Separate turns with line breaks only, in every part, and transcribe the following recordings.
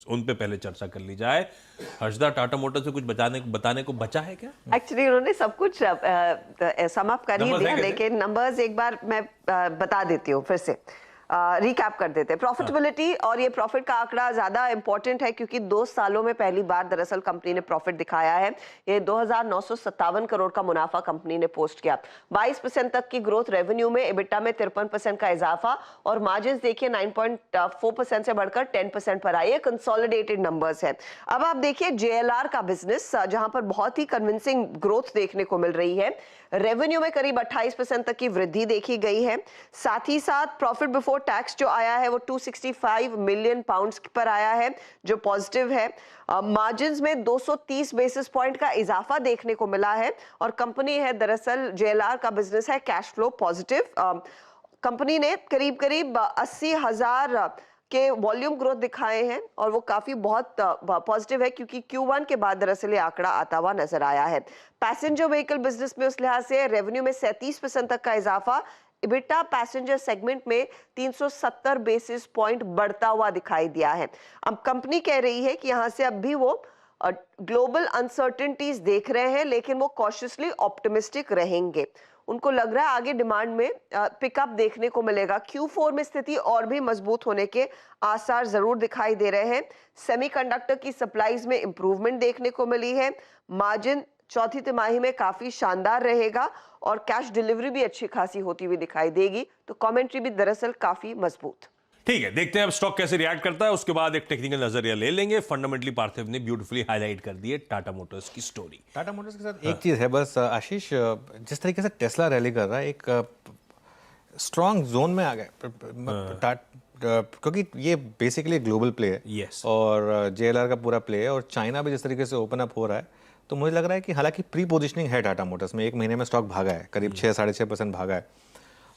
उन पे पहले चर्चा कर ली जाए। हर्षदा, टाटा मोटर से कुछ बताने को बचा है क्या?
एक्चुअली उन्होंने सब कुछ सम अप कर ही दिया, लेकिन नंबर्स एक बार मैं बता देती हूँ फिर से। रिकैप कर देते हैं। प्रॉफिटेबिलिटी और ये प्रॉफिट का आंकड़ा ज्यादा इंपॉर्टेंट है क्योंकि 2 सालों में पहली बार दरअसल कंपनी ने प्रॉफिट दिखाया है। ये 2957 करोड़ का मुनाफा कंपनी ने पोस्ट किया। 22% तक की ग्रोथ रेवेन्यू में, एबिटा में 53% का इजाफा और मार्जिन देखिए 9.4% से बढ़कर 10% पर आई है। कंसोलिडेटेड नंबर्स है। अब आप देखिए जेएलआर का बिजनेस, जहां पर बहुत ही कन्विंसिंग ग्रोथ देखने को मिल रही है। रेवेन्यू में करीब 28% तक की वृद्धि देखी गई है। साथ ही साथ प्रॉफिट बिफोर टैक्स जो आया है वो 265 मिलियन पाउंड्स पर आया है, जो पॉजिटिव है। मार्जिन्स में 230 बेसिस पॉइंट का इजाफा देखने को मिला है और कंपनी है दरअसल जेएलआर का बिजनेस है कैश फ्लो पॉजिटिव। कंपनी ने करीब करीब 80,000 के वॉल्यूम ग्रोथ दिखाए हैं और वो काफी बहुत पॉजिटिव है क्योंकि Q1 के बाद दरअसल ये आंकड़ा आता हुआ नजर आया है। पैसेंजर व्हीकल बिजनेस में उस लिहाज से रेवेन्यू में 37% तक का इजाफा, इबिटा पैसेंजर सेगमेंट में 370 बेसिस पॉइंट बढ़ता हुआ दिखाई दिया है। अब कंपनी कह रही है कि यहां से अब भी वो ग्लोबल अनसर्टेनिटीज देख रहे हैं, लेकिन वो कॉशियसली ऑप्टिमिस्टिक रहेंगे। उनको लग रहा है आगे डिमांड में पिकअप देखने को मिलेगा। Q4 में स्थिति और भी मजबूत होने के आसार जरूर दिखाई दे रहे हैं। सेमीकंडक्टर की सप्लाईज में इंप्रूवमेंट देखने को मिली है। मार्जिन चौथी तिमाही में काफी शानदार रहेगा और कैश डिलीवरी भी अच्छी खासी होती हुई दिखाई देगी। तो कमेंट्री भी दरअसल काफी मजबूत।
ठीक है, देखते हैं अब स्टॉक कैसे रिएक्ट करता है, उसके बाद एक टेक्निकल नजरिया ले लेंगे। फंडामेंटली पार्थिव ने ब्यूटीफुली हाईलाइट कर दी है टाटा मोटर्स की स्टोरी।
टाटा मोटर्स के साथ एक चीज है बस आशीष, जिस तरीके से टेस्ला रैली कर रहा है, एक स्ट्रॉन्ग जोन में आ गए क्योंकि ये बेसिकली ग्लोबल प्ले है।
yes.
और जेएलआर का पूरा प्ले है और चाइना भी जिस तरीके से ओपन अप हो रहा है, तो मुझे लग रहा है कि हालांकि प्री पोजिशनिंग है टाटा मोटर्स में। एक महीने में स्टॉक भागा है, करीब 6-6.5% भागा है,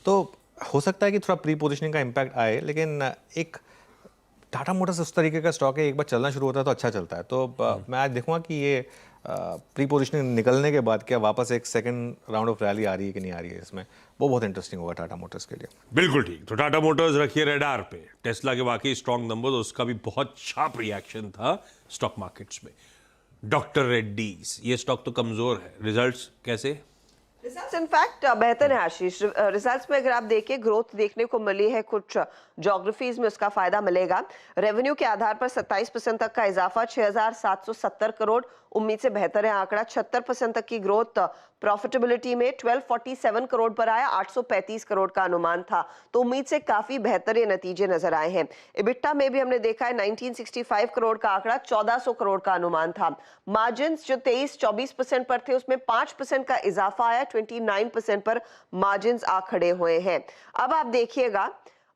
तो हो सकता है कि थोड़ा प्री पोजिशनिंग का इम्पैक्ट आए, लेकिन एक टाटा मोटर्स उस तरीके का स्टॉक है, एक बार चलना शुरू होता है तो अच्छा चलता है। तो मैं आज देखूंगा कि ये प्री पोजिशनिंग निकलने के बाद क्या वापस एक सेकंड राउंड ऑफ रैली आ रही है कि नहीं आ रही है इसमें, वो बहुत इंटरेस्टिंग होगा टाटा मोटर्स के लिए।
बिल्कुल ठीक। तो टाटा मोटर्स रखिए रेडार पे। टेस्ला के वाकई स्ट्रॉन्ग नंबर, उसका भी बहुत शार्प रिएक्शन था स्टॉक मार्केट्स में। डॉक्टर रेड्डीज, ये स्टॉक तो कमजोर है, रिजल्ट्स कैसे?
रिजल्ट्स इनफैक्ट बेहतर है आशीष। रिजल्ट्स में अगर आप देखिए ग्रोथ देखने को मिली है, कुछ ज्योग्राफीज में उसका फायदा मिलेगा। रेवेन्यू के आधार पर 27% तक का इजाफा, 6,770 करोड़, उम्मीद से बेहतर है आंकड़ा। 76% तक की ग्रोथ प्रॉफिटेबिलिटी में 1247 करोड़ पर आया, 835 करोड़ का अनुमान था, तो उम्मीद से काफी बेहतर ये नतीजे नजर आए हैं। इबिटा में भी हमने देखा है 1965 करोड़ का आंकड़ा, 1400 करोड़ का अनुमान था। मार्जिन जो 23-24% पर थे उसमें 5% का इजाफा आया, 29% पर मार्जिन आ खड़े हुए हैं। अब आप देखिएगा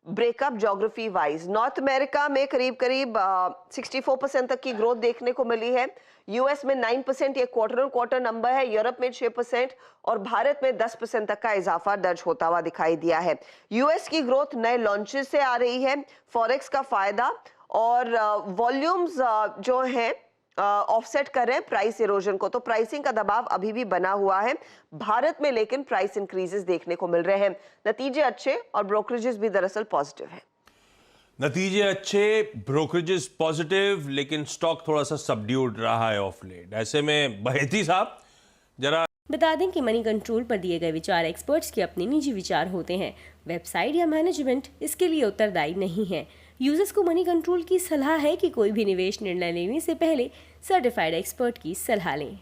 breakup geography wise, north America में करीब करीब 64% तक की ग्रोथ देखने को मिली है। यूएस में 9%, ये क्वार्टर ऑन क्वार्टर नंबर है। यूरोप में 6% और भारत में 10% तक का इजाफा दर्ज होता हुआ दिखाई दिया है। यूएस की ग्रोथ नए लॉन्चेस से आ रही है, फॉरेक्स का फायदा और वॉल्यूम्स जो हैं ऑफसेट कर रहे हैं प्राइस इरोजन को, तो प्राइसिंग का दबाव अभी भी बना हुआ है भारत में, लेकिन प्राइस इंक्रीजेस देखने को मिल रहे हैं। नतीजे अच्छे और ब्रोकरेजेस भी दरअसल पॉजिटिव है।
नतीजे अच्छे, ब्रोकरेजेस पॉजिटिव, लेकिन स्टॉक थोड़ा सा सबड्यूड रहा है ऑफ लेट। ऐसे में बहेती साहब जरा
बता दें कि मनी कंट्रोल पर दिए गए विचार एक्सपर्ट्स के अपने निजी विचार होते हैं। वेबसाइट या मैनेजमेंट इसके लिए उत्तरदायी नहीं है। यूजर्स को मनी कंट्रोल की सलाह है कि कोई भी निवेश निर्णय लेने से पहले सर्टिफाइड एक्सपर्ट की सलाह लें।